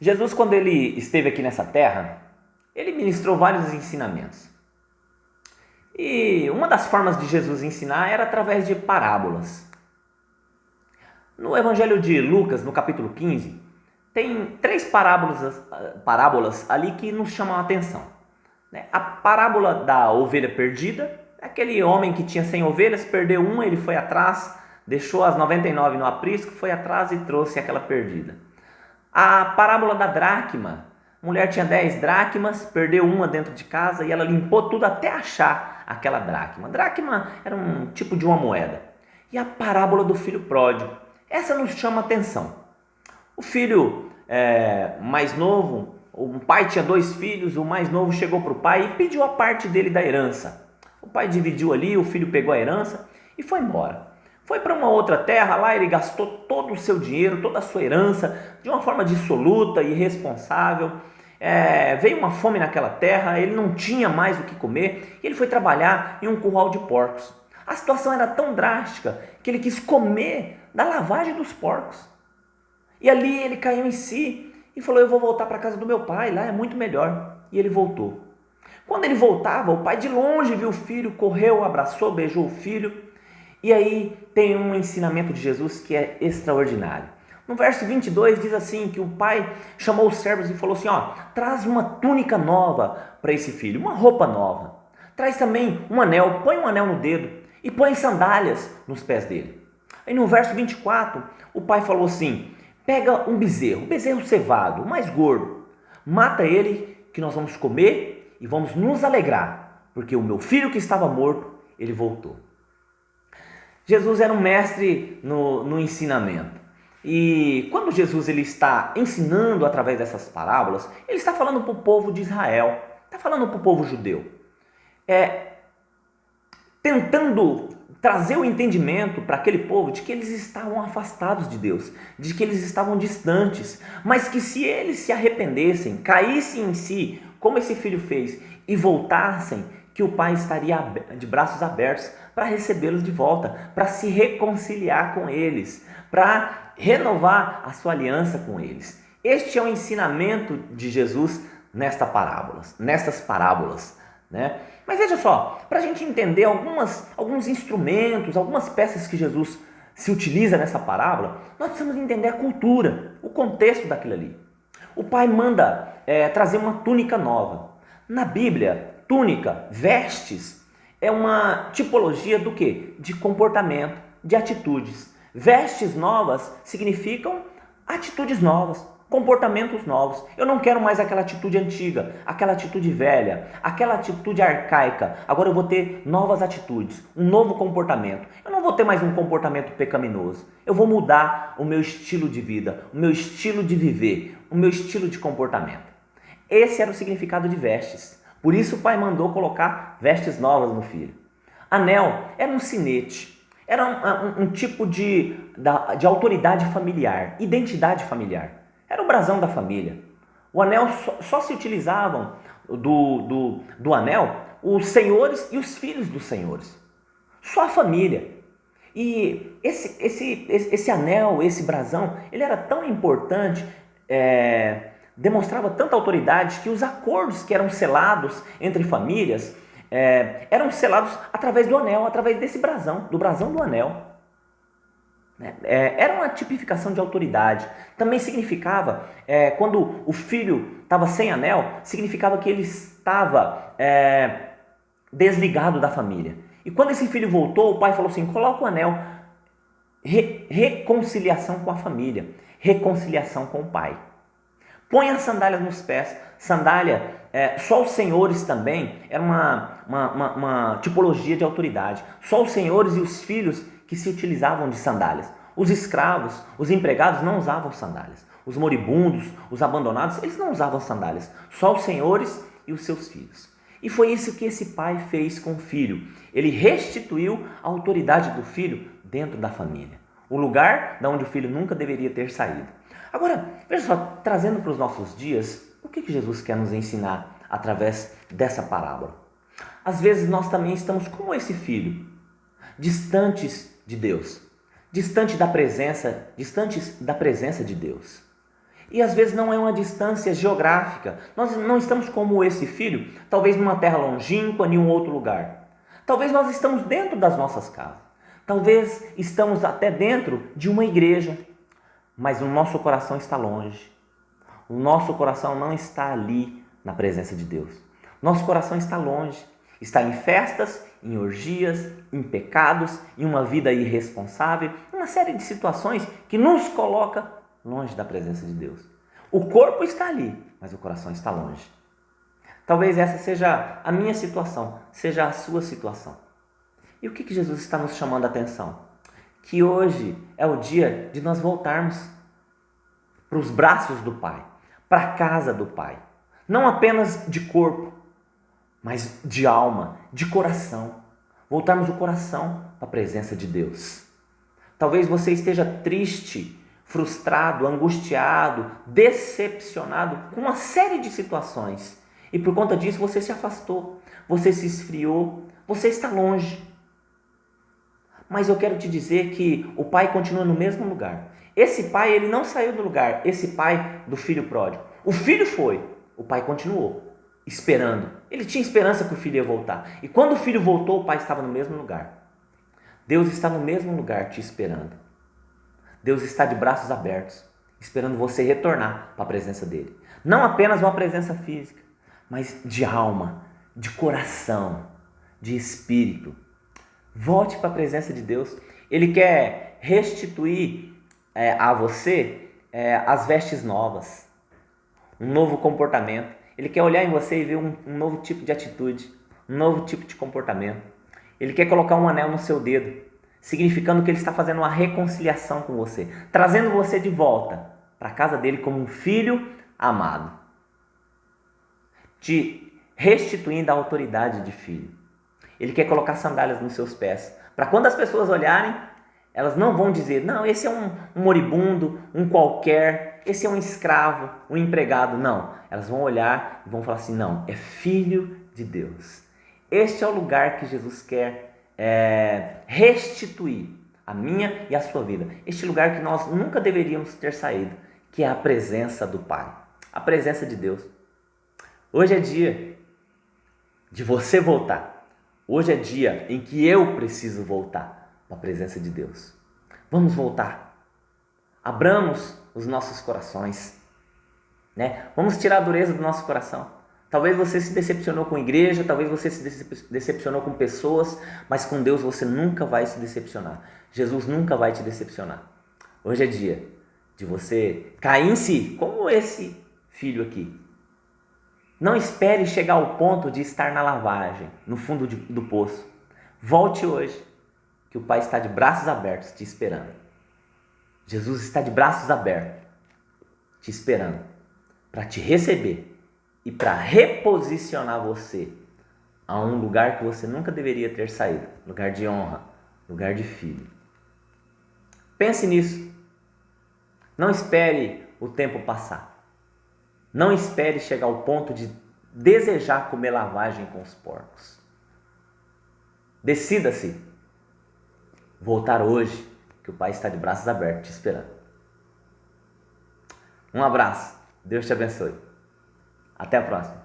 Jesus, quando ele esteve aqui nessa terra, ele ministrou vários ensinamentos. E uma das formas de Jesus ensinar era através de parábolas. No Evangelho de Lucas, no capítulo 15, tem três parábolas ali que nos chamam a atenção. A parábola da ovelha perdida, aquele homem que tinha 100 ovelhas, perdeu uma, ele foi atrás, deixou as 99 no aprisco, foi atrás e trouxe aquela perdida. A parábola da dracma, a mulher tinha 10 dracmas, perdeu uma dentro de casa e ela limpou tudo até achar aquela dracma. Dracma era um tipo de uma moeda. E a parábola do filho pródigo, essa nos chama a atenção. O filho mais novo, o pai tinha 2 filhos, o mais novo chegou para o pai e pediu a parte dele da herança. O pai dividiu ali, o filho pegou a herança e foi embora. Foi para uma outra terra, lá ele gastou todo o seu dinheiro, toda a sua herança, de uma forma dissoluta e irresponsável. Veio uma fome naquela terra, ele não tinha mais o que comer e ele foi trabalhar em um curral de porcos. A situação era tão drástica que ele quis comer da lavagem dos porcos. E ali ele caiu em si e falou: eu vou voltar para a casa do meu pai, lá é muito melhor. E ele voltou. Quando ele voltava, o pai de longe viu o filho, correu, abraçou, beijou o filho. E aí tem um ensinamento de Jesus que é extraordinário. No verso 22 diz assim, que o pai chamou os servos e falou assim: traz uma túnica nova para esse filho, uma roupa nova. Traz também um anel, põe um anel no dedo e põe sandálias nos pés dele. Aí no verso 24, o pai falou assim: pega um bezerro cevado, o mais gordo, mata ele que nós vamos comer e vamos nos alegrar, porque o meu filho que estava morto, ele voltou. Jesus era um mestre no ensinamento. E quando Jesus ele está ensinando através dessas parábolas, ele está falando para o povo de Israel, está falando para o povo judeu, tentando trazer o entendimento para aquele povo de que eles estavam afastados de Deus, de que eles estavam distantes, mas que se eles se arrependessem, caíssem em si, como esse filho fez, e voltassem, que o pai estaria de braços abertos para recebê-los de volta, para se reconciliar com eles, para renovar a sua aliança com eles. Este é o ensinamento de Jesus nessas parábolas, né? Mas veja só, para a gente entender alguns instrumentos, algumas peças que Jesus se utiliza nessa parábola, nós precisamos entender a cultura, o contexto daquilo ali. O pai manda trazer uma túnica nova. Na Bíblia, túnica, vestes, é uma tipologia do quê? De comportamento, de atitudes. Vestes novas significam atitudes novas, comportamentos novos. Eu não quero mais aquela atitude antiga, aquela atitude velha, aquela atitude arcaica. Agora eu vou ter novas atitudes, um novo comportamento. Eu não vou ter mais um comportamento pecaminoso. Eu vou mudar o meu estilo de vida, o meu estilo de viver, o meu estilo de comportamento. Esse era o significado de vestes. Por isso o pai mandou colocar vestes novas no filho. Anel era um sinete, era um tipo de autoridade familiar, identidade familiar. Era o brasão da família. O anel só se utilizavam do anel os senhores e os filhos dos senhores. Só a família. E esse anel, esse brasão, ele era tão importante, demonstrava tanta autoridade que os acordos que eram selados entre famílias eram selados através do anel, através desse brasão, do brasão do anel. Era uma tipificação de autoridade. Também significava, quando o filho estava sem anel, significava que ele estava desligado da família. E quando esse filho voltou, o pai falou assim: coloca o anel. Reconciliação com a família, reconciliação com o pai. Põe as sandálias nos pés. Sandália, só os senhores também, era uma tipologia de autoridade. Só os senhores e os filhos que se utilizavam de sandálias. Os escravos, os empregados não usavam sandálias. Os moribundos, os abandonados, eles não usavam sandálias. Só os senhores e os seus filhos. E foi isso que esse pai fez com o filho. Ele restituiu a autoridade do filho dentro da família. O lugar de onde o filho nunca deveria ter saído. Agora, veja só, trazendo para os nossos dias, o que Jesus quer nos ensinar através dessa parábola? Às vezes nós também estamos como esse filho, distantes de Deus, distantes da presença de Deus. E às vezes não é uma distância geográfica. Nós não estamos como esse filho, talvez numa terra longínqua, em um outro lugar. Talvez nós estamos dentro das nossas casas. Talvez estamos até dentro de uma igreja, mas o nosso coração está longe. O nosso coração não está ali na presença de Deus. Nosso coração está longe. Está em festas, em orgias, em pecados, em uma vida irresponsável, uma série de situações que nos coloca longe da presença de Deus. O corpo está ali, mas o coração está longe. Talvez essa seja a minha situação, seja a sua situação. E o que Jesus está nos chamando a atenção? Que hoje é o dia de nós voltarmos para os braços do Pai, para a casa do Pai. Não apenas de corpo, mas de alma, de coração. Voltarmos o coração para a presença de Deus. Talvez você esteja triste, frustrado, angustiado, decepcionado com uma série de situações. E por conta disso você se afastou, você se esfriou, você está longe. Mas eu quero te dizer que o pai continua no mesmo lugar. Esse pai, ele não saiu do lugar, esse pai do filho pródigo. O filho foi, o pai continuou, esperando. Ele tinha esperança que o filho ia voltar. E quando o filho voltou, o pai estava no mesmo lugar. Deus está no mesmo lugar te esperando. Deus está de braços abertos, esperando você retornar para a presença dele. Não apenas uma presença física, mas de alma, de coração, de espírito. Volte para a presença de Deus. Ele quer restituir a você as vestes novas, um novo comportamento. Ele quer olhar em você e ver um novo tipo de atitude, um novo tipo de comportamento. Ele quer colocar um anel no seu dedo, significando que ele está fazendo uma reconciliação com você, trazendo você de volta para a casa dele como um filho amado, te restituindo a autoridade de filho. Ele quer colocar sandálias nos seus pés, para quando as pessoas olharem, elas não vão dizer, não, esse é um moribundo, um qualquer, esse é um escravo, um empregado. Não, elas vão olhar e vão falar assim, não, é filho de Deus. Este é o lugar que Jesus quer restituir a minha e a sua vida. Este lugar que nós nunca deveríamos ter saído, que é a presença do Pai, a presença de Deus. Hoje é dia de você voltar. Hoje é dia em que eu preciso voltar para a presença de Deus. Vamos voltar. Abramos os nossos corações, né? Vamos tirar a dureza do nosso coração. Talvez você se decepcionou com a igreja, talvez você se decepcionou com pessoas, mas com Deus você nunca vai se decepcionar. Jesus nunca vai te decepcionar. Hoje é dia de você cair em si, como esse filho aqui. Não espere chegar ao ponto de estar na lavagem, no fundo do poço. Volte hoje, que o Pai está de braços abertos te esperando. Jesus está de braços abertos te esperando para te receber e para reposicionar você a um lugar que você nunca deveria ter saído, lugar de honra, lugar de filho. Pense nisso. Não espere o tempo passar. Não espere chegar ao ponto de desejar comer lavagem com os porcos. Decida-se voltar hoje, que o Pai está de braços abertos te esperando. Um abraço. Deus te abençoe. Até a próxima.